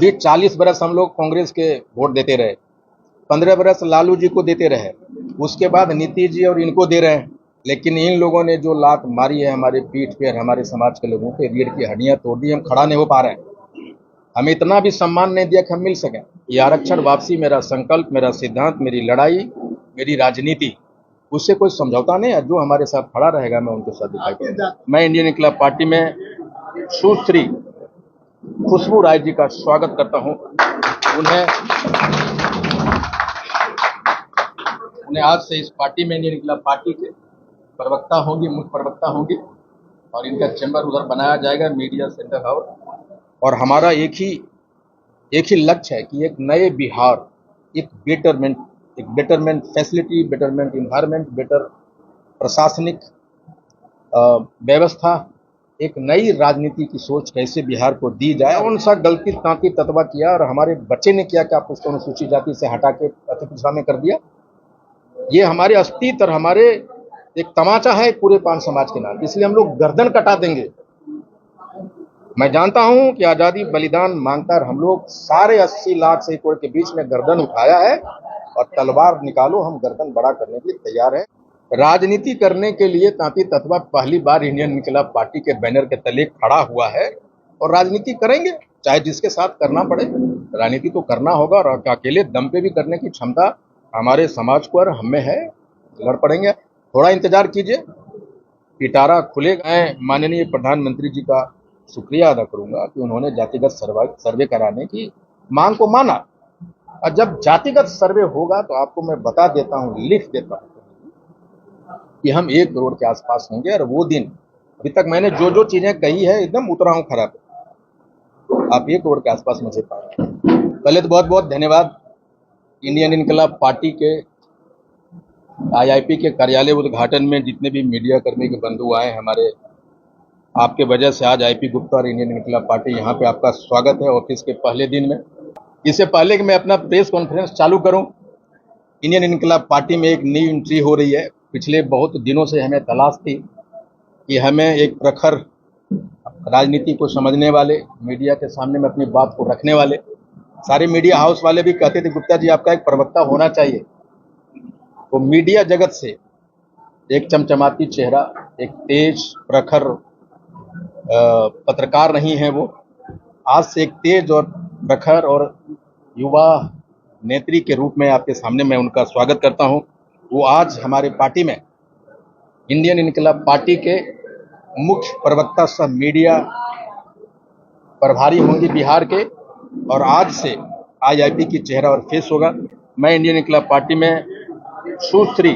अभी 40 बरस हम लोग कांग्रेस के वोट देते रहे, 15 बरस लालू जी को देते रहे, उसके बाद नीतीश जी और इनको दे रहे हैं। लेकिन इन लोगों ने जो लात मारी है हमारे पीठ पे, हमारे समाज के लोगों पे, रीढ़ की हड्डियां तोड़ दी, हम खड़ा नहीं हो पा रहे हैं। हमें इतना भी सम्मान नहीं दिया कि हम मिल सकें। ये आरक्षण वापसी मेरा संकल्प, मेरा सिद्धांत, मेरी लड़ाई, मेरी राजनीति, उससे कोई समझौता नहीं है। जो हमारे साथ खड़ा रहेगा मैं उनके साथ दिखाई दूंगा। मैं इंडियन इनकलाब पार्टी में सुश्री खुशबू राय जी का स्वागत करता हूं। उन्हें आज से इस पार्टी में, इंडियन इनकलाब पार्टी के प्रवक्ता होंगी, मुख्य प्रवक्ता होंगी, और इनका चैम्बर उधर बनाया जाएगा, मीडिया सेंटर हाउस। और हमारा एक ही लक्ष्य है कि एक नए बिहार, एक betterment facility, betterment environment, better प्रशासनिक व्यवस्था, एक नई राजनीति की सोच कैसे बिहार को दी जाए। कौन सा गलती तांती ततवा किया और हमारे बच्चे ने किया, क्या पुष्ट अनुसूचित जाति से हटा के अति पिछड़ा में कर दिया? ये हमारे अस्तित्व और हमारे एक तमाचा है पूरे पान समाज के नाम, इसलिए हम लोग गर्दन कटा देंगे। मैं जानता हूं कि आजादी बलिदान मांगकर हम लोग सारे 80 लाख से करोड़ के बीच में गर्दन उठाया है, और तलवार निकालो, हम गर्दन बड़ा करने के लिए तैयार हैं। राजनीति करने के लिए तांती ततवा पहली बार इंडियन इनकलाब पार्टी के बैनर के तले खड़ा हुआ है, और राजनीति करेंगे, चाहे जिसके साथ करना पड़े। राजनीति तो करना होगा, और अकेले दम पे भी करने की क्षमता हमारे समाज को और हमें है। लड़ पड़ेंगे, थोड़ा इंतजार कीजिए, पिटारा खुलेगा। माननीय प्रधानमंत्री जी का शुक्रिया अदा करूंगा कि उन्होंने जातिगत सर्वे कराने की मांग को माना, और जब जातिगत सर्वे होगा तो आपको मैं बता देता हूं, लिख देता हूं कि हम 1 करोड़ के आसपास होंगे। और वो दिन, अभी तक मैंने जो चीजें कही है एकदम उतरा हूं खरा पे, आप 1 करोड़ के आसपास मुझे पाए। पहले तो बहुत बहुत धन्यवाद इंडियन इनकलाब पार्टी के आईआईपी के कार्यालय उद्घाटन में जितने भी मीडिया कर्मी के बंधु आए हमारे, आपके वजह से आज आईपी गुप्ता और इंडियन इनकलाब पार्टी यहाँ पे आपका स्वागत है ऑफिस के पहले दिन में। इससे पहले कि मैं अपना प्रेस कॉन्फ्रेंस चालू करूं, इंडियन इनकलाब पार्टी में एक नई एंट्री हो रही है। पिछले बहुत दिनों से हमें तलाश थी कि हमें एक प्रखर राजनीति को समझने वाले, मीडिया के सामने में अपनी बात को रखने वाले, सारे मीडिया हाउस वाले भी कहते थे गुप्ता जी आपका एक प्रवक्ता होना चाहिए। वो मीडिया जगत से एक चमचमाती चेहरा, एक तेज प्रखर पत्रकार नहीं है वो, आज से एक तेज और प्रखर और युवा नेत्री के रूप में आपके सामने मैं उनका स्वागत करता हूं। वो आज हमारे पार्टी में इंडियन इनकलाब पार्टी के मुख्य प्रवक्ता सह मीडिया प्रभारी होंगे बिहार के, और आज से आईआईपी की चेहरा और फेस होगा। मैं इंडियन इनकलाब पार्टी में सुश्री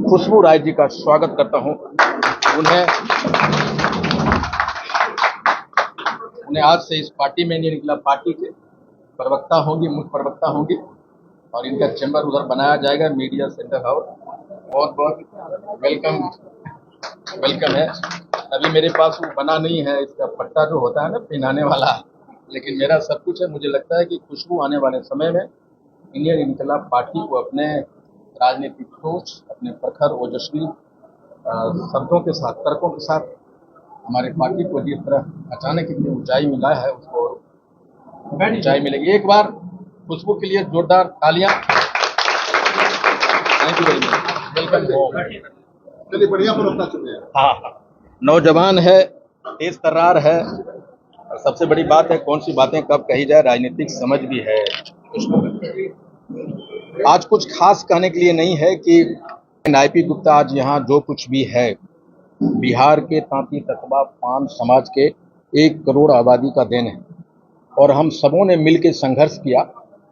खुशबू राय जी का स्वागत करता हूं। उन्हें आज से इस पार्टी में, इंडियन इनकलाब पार्टी के प्रवक्ता होंगी, मुख्य प्रवक्ता होंगी, और इनका चैम्बर उधर बनाया जाएगा, मीडिया सेंटर हाउस। बहुत बहुत वेलकम है। अभी मेरे पास वो बना नहीं है, इसका पट्टा जो होता है ना पहनाने वाला, लेकिन मेरा सब कुछ है। मुझे लगता है कि खुशबू आने वाले समय में इंडियन इनकलाब पार्टी को अपने राजनीतिक सोच, अपने प्रखर ओजस्वी शब्दों के साथ, तर्कों के साथ हमारे पार्टी को जिस तरह अचानक इतनी ऊंचाई मिला है, उसको ऊंचाई मिलेगी। एक बार खुशबू के लिए जोरदार तालियां। Thank you very much, welcome. चलिए बढ़िया प्रवक्ता चुने हैं। हाँ, नौजवान है, तेज तर्रार है, और सबसे बड़ी बात है कौन सी बातें कब कही जाए, राजनीतिक समझ भी है उसको। आज कुछ खास कहने के लिए नहीं है कि आईपी गुप्ता आज यहाँ जो कुछ भी है, बिहार के तांती ततवा पान समाज के 1 करोड़ आबादी का देन है, और हम सबों ने मिलकर संघर्ष किया,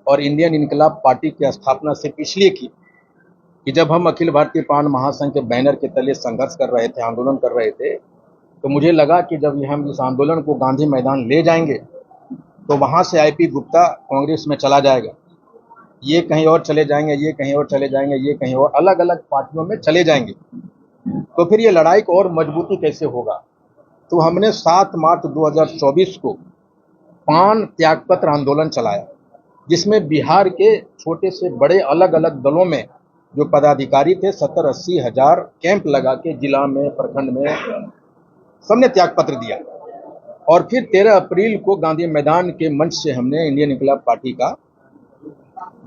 और इंडियन इनकलाब पार्टी की स्थापना सिर्फ इसलिए की कि जब हम अखिल भारतीय पान महासंघ के बैनर के तले संघर्ष कर रहे थे, आंदोलन कर रहे थे, तो मुझे लगा कि जब हम इस आंदोलन को गांधी मैदान ले जाएंगे तो वहां से आईपी गुप्ता कांग्रेस में चला जाएगा, ये कहीं और चले जाएंगे, ये कहीं और चले जाएंगे, ये कहीं और, अलग अलग पार्टियों में चले जाएंगे, तो फिर ये लड़ाई को और मजबूती कैसे होगा। तो हमने 7 मार्च 2024 को पान त्यागपत्र आंदोलन चलाया, जिसमें बिहार के छोटे से बड़े अलग अलग दलों में जो पदाधिकारी थे 70-80 हजार कैंप लगा के जिला में, प्रखंड में सबने त्यागपत्र दिया। और फिर 13 अप्रैल को गांधी मैदान के मंच से हमने इंडियन इनकलाब पार्टी का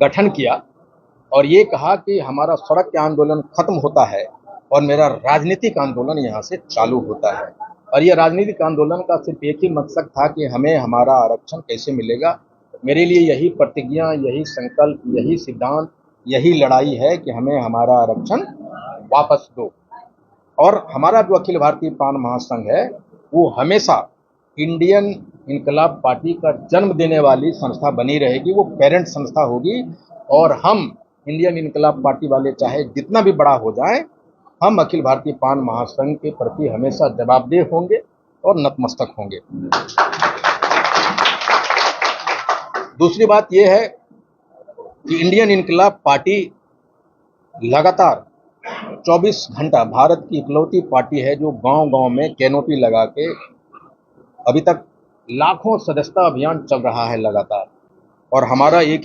गठन किया और ये कहा कि हमारा सड़क के आंदोलन खत्म होता है और मेरा राजनीतिक आंदोलन यहाँ से चालू होता है। और ये राजनीतिक आंदोलन का सिर्फ एक ही मकसद था कि हमें हमारा आरक्षण कैसे मिलेगा। मेरे लिए यही प्रतिज्ञा, यही संकल्प, यही सिद्धांत, यही लड़ाई है कि हमें हमारा आरक्षण वापस दो। और हमारा जो अखिल भारतीय पान महासंघ है वो हमेशा इंडियन इनकलाब पार्टी का जन्म देने वाली संस्था बनी रहेगी, वो पेरेंट संस्था होगी। और हम इंडियन इनकलाब पार्टी वाले चाहे जितना भी बड़ा हो जाए, हम अखिल भारतीय पान महासंघ के प्रति हमेशा जवाबदेह होंगे और नतमस्तक होंगे। दूसरी बात यह है कि इंडियन इनकलाब पार्टी लगातार 24 घंटा भारत की इकलौती पार्टी है जो गांव-गांव में कैनोपी लगा के अभी तक लाखों सदस्यता अभियान चल रहा है लगातार। और हमारा एक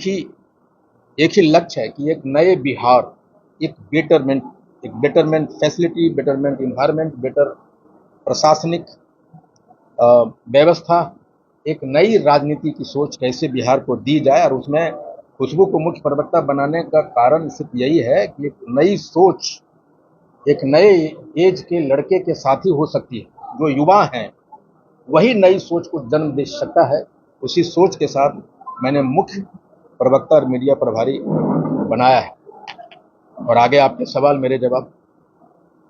ही लक्ष्य है कि एक नए बिहार, एक betterment facility, betterment environment, better प्रशासनिक व्यवस्था, एक नई राजनीति की सोच कैसे बिहार को दी जाए। और उसमें खुशबू को मुख्य प्रवक्ता बनाने का कारण सिर्फ यही है कि एक नई सोच एक नए एज के लड़के के साथ ही हो सकती है। जो युवा हैं वही नई सोच को जन्म दे सकता है। उसी सोच के साथ मैंने मुख्य प्रवक्ता और मीडिया प्रभारी बनाया है। और आगे आपके सवाल मेरे जवाब।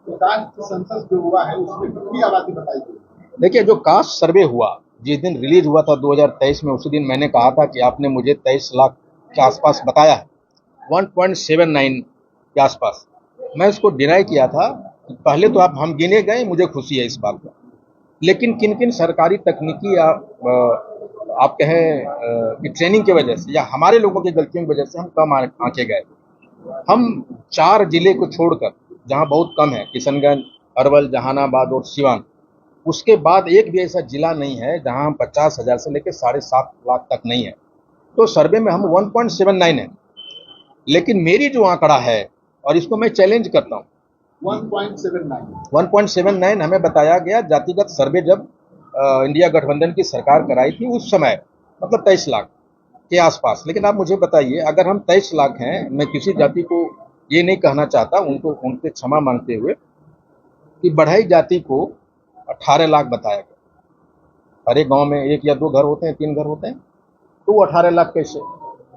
कास्ट सेंसस जो हुआ है उसमें कितनी आबादी बताई गई? देखिए, जो कास्ट सर्वे हुआ जिस दिन रिलीज हुआ था 2023 में, उसी दिन मैंने कहा था कि आपने मुझे 23 लाख के आसपास बताया है, 1.79 के आसपास। मैं इसको डिनाई किया था। पहले तो हम गिने गए, मुझे खुशी है इस बात पर, लेकिन किन किन सरकारी तकनीकी आप कहें कि ट्रेनिंग की वजह से या हमारे लोगों की गलतियों की वजह से हम कम आंके गए। हम 4 जिले को छोड़कर जहां बहुत कम है, किशनगंज, अरवल, जहानाबाद और सिवान, उसके बाद एक भी ऐसा जिला नहीं है जहां हम 50,000 से लेकर 7.5 लाख तक नहीं है। तो सर्वे में हम 1.79 है। लेकिन मेरी जो आंकड़ा है, और इसको मैं चैलेंज करता हूं, 1.79 हमें बताया गया जातिगत सर्वे जब इंडिया गठबंधन की सरकार कराई थी उस समय, मतलब 23 लाख के आसपास। लेकिन आप मुझे बताइए, अगर हम 23 लाख हैं, मैं किसी जाति को ये नहीं कहना चाहता, उनसे क्षमा मांगते हुए, कि बढ़ई जाति को 18 लाख बताया गया। हर एक गांव में 1 या 2 घर होते हैं, 3 घर होते हैं, तो वो 18 लाख कैसे?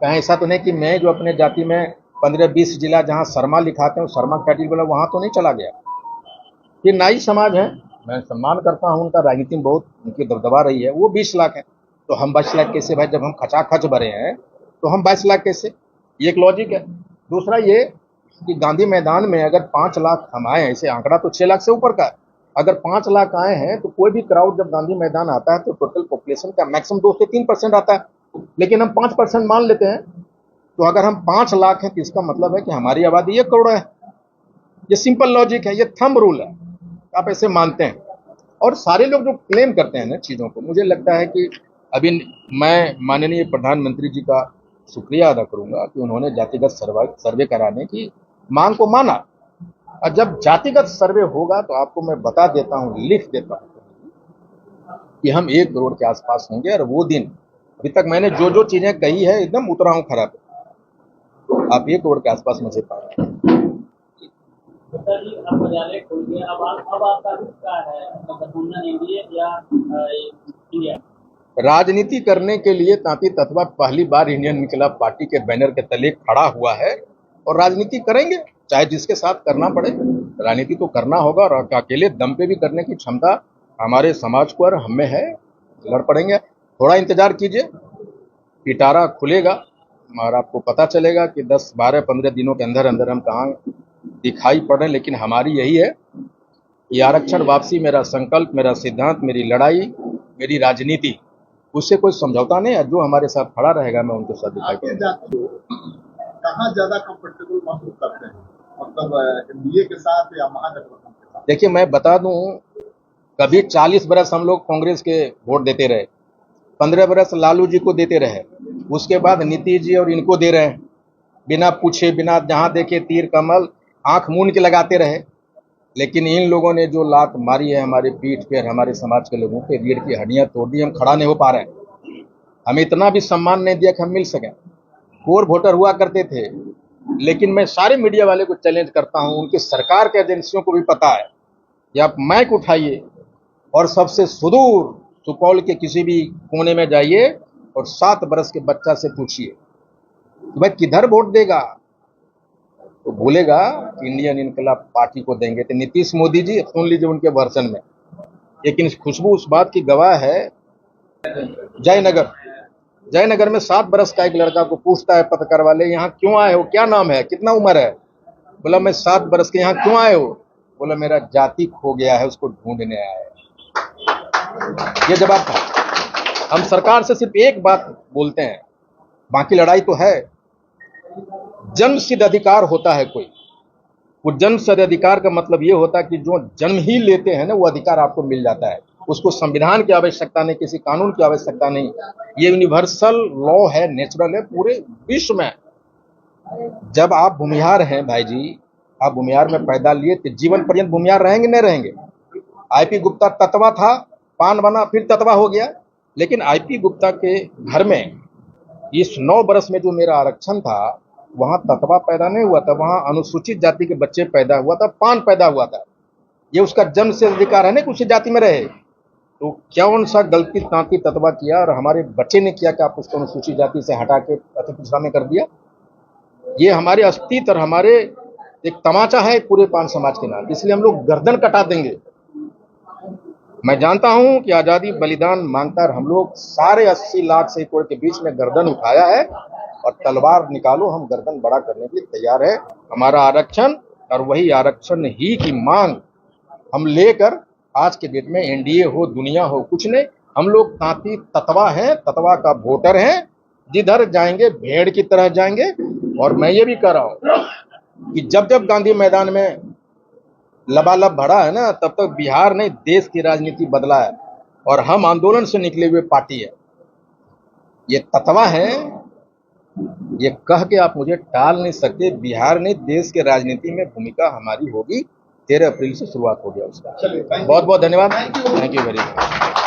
कहीं ऐसा तो नहीं कि मैं जो अपने जाति में 15-20 जिला जहां शर्मा लिखाते हैं, शर्मा कैटेगरी वाला वहां तो नहीं चला गया। ये नाई समाज है, मैं सम्मान करता हूं उनका, राजनीति में बहुत उनकी दबदबा रही है, वो 20 लाख है। तो हम 22 लाख कैसे भाई? जब हम खचाखच भरे हैं तो हम 22 लाख कैसे? ये एक लॉजिक है। दूसरा ये कि गांधी मैदान में अगर 5 लाख हम आए, ऐसे आंकड़ा तो 6 लाख से ऊपर का है, अगर 5 लाख आए हैं तो कोई भी क्राउड जब गांधी मैदान आता है तो टोटल पॉपुलेशन का मैक्सिमम 2 से 3% आता है, लेकिन हम 5% मान लेते हैं। तो अगर हम 5 लाख हैं तो इसका मतलब है कि हमारी आबादी 1 करोड़ है। ये सिंपल लॉजिक है, ये थंब रूल है, आप ऐसे मानते हैं। और सारे लोग जो क्लेम करते हैं ना चीज़ों को, मुझे लगता है कि अभी मैं माननीय प्रधानमंत्री जी का शुक्रिया अदा करूंगा कि उन्होंने जातिगत सर्वे कराने की मांग को माना। और जब जातिगत सर्वे होगा तो आपको मैं बता देता हूं, लिख देता हूं कि हम 1 करोड़ के आसपास होंगे। और वो दिन, अभी तक मैंने जो चीजें कही है एकदम उतरा हूं खराब, आप 1 करोड़ के आसपास मुझे पाएंगे। राजनीति करने के लिए तांती तत्वा पहली बार इंडियन इनकलाब पार्टी के बैनर के तले खड़ा हुआ है और राजनीति करेंगे, चाहे जिसके साथ करना पड़े। राजनीति तो करना होगा और अकेले दम पे भी करने की क्षमता हमारे समाज को और हमें है, लड़ पड़ेंगे। थोड़ा इंतजार कीजिए, पिटारा खुलेगा और आपको पता चलेगा कि 10, 12, 15 दिनों के अंदर अंदर हम कहाँ दिखाई पड़ रहे हैं। लेकिन हमारी यही है कि आरक्षण वापसी मेरा संकल्प, मेरा सिद्धांत, मेरी लड़ाई, मेरी राजनीति, उससे कोई समझौता नहीं है। जो हमारे साथ खड़ा रहेगा मैं उनके साथ दिखाई पड़ूंगा। कहाँ ज्यादा कंफर्टेबल महसूस करते हैं, मतलब एनडीए के साथ या महागठबंधन के साथ? देखिए, मैं बता दूं, कभी 40 बरस हम लोग कांग्रेस के वोट देते रहे, 15 बरस लालू जी को देते रहे, उसके बाद नीतीश जी और इनको दे रहे हैं, बिना पूछे, बिना जहां देखे तीर कमल आंख मूंद के लगाते रहे। लेकिन इन लोगों ने जो लात मारी है हमारे पीठ पे, हमारे समाज के लोगों पे, रीढ़ की हड्डियां तोड़ दी, हम खड़ा नहीं हो पा रहे हैं। हमें इतना भी सम्मान नहीं दिया कि हम मिल सकें। कोर वोटर हुआ करते थे, लेकिन मैं सारे मीडिया वाले को चैलेंज करता हूं, उनकी सरकार के एजेंसियों को भी पता है कि आप माइक उठाइए और सबसे सुदूर सुपौल के किसी भी कोने में जाइए और 7 बरस के बच्चा से पूछिए कि भाई किधर वोट देगा, तो बोलेगा कि इंडियन इनकलाब पार्टी को देंगे। तो नीतीश मोदी जी सुन लीजिए उनके वर्जन में। लेकिन खुशबू उस बात की गवाह है। जयनगर में 7 बरस का एक लड़का को पूछता है पत्रकार वाले, यहाँ क्यों आए हो, क्या नाम है, कितना उम्र है? बोला मैं 7 बरस के, यहाँ क्यों आए हो? बोला मेरा जाति खो गया है, उसको ढूंढने आया है। ये जवाब था। हम सरकार से सिर्फ एक बात बोलते हैं, बाकी लड़ाई तो है। जन्म सिद्ध अधिकार होता है कोई, वो जन्म सिद्ध अधिकार का मतलब ये होता है कि जो जन्म ही लेते हैं ना, वो अधिकार आपको मिल जाता है। उसको संविधान की आवश्यकता नहीं, किसी कानून की आवश्यकता नहीं। ये यूनिवर्सल लॉ है, नेचुरल है पूरे विश्व में। जब आप भूमिहार हैं भाई जी, आप भूमिहार में पैदा लिए तो जीवन पर्यंत भूमिहार रहेंगे नहीं रहेंगे? आईपी गुप्ता ततवा था, पान बना, फिर ततवा हो गया। लेकिन आईपी गुप्ता के घर में इस 9 बरस में जो मेरा आरक्षण था, वहां ततवा पैदा नहीं हुआ था, वहां अनुसूचित जाति के बच्चे पैदा हुआ था, पान पैदा हुआ था। ये उसका जन्म से अधिकार है ना, उसी जाति में रहे। तो क्या कौन सा गलती तांती ततवा किया और हमारे बच्चे ने किया कि आप उसको अनुसूचित जाति से हटा के अति पिछड़ा में कर दिया? ये हमारे अस्तित्व और हमारे एक तमाचा है पूरे पान समाज के नाम, इसलिए हम लोग गर्दन कटा देंगे। मैं जानता हूं कि आजादी बलिदान मांगता हम लोग सारे 80 लाख से करोड़ के बीच में गर्दन उठाया है, और तलवार निकालो, हम गर्दन बड़ा करने के लिए तैयार है। हमारा आरक्षण और वही आरक्षण ही की मांग हम लेकर आज के डेट में एनडीए हो, दुनिया हो, कुछ नहीं, हम लोग तांती ततवा हैं, ततवा का वोटर हैं, जिधर जाएंगे भेड़ की तरह जाएंगे। और मैं ये भी कह रहा हूं कि जब जब गांधी मैदान में लबालब भरा है ना, तब तक बिहार नहीं देश की राजनीति बदला है, और हम आंदोलन से निकले हुए पार्टी है। ये ततवा है, ये कह के आप मुझे टाल नहीं सकते। बिहार ने देश के राजनीति में भूमिका हमारी होगी। 13 अप्रैल से शुरुआत हो गया उसका। बहुत बहुत धन्यवाद। Thank you very much.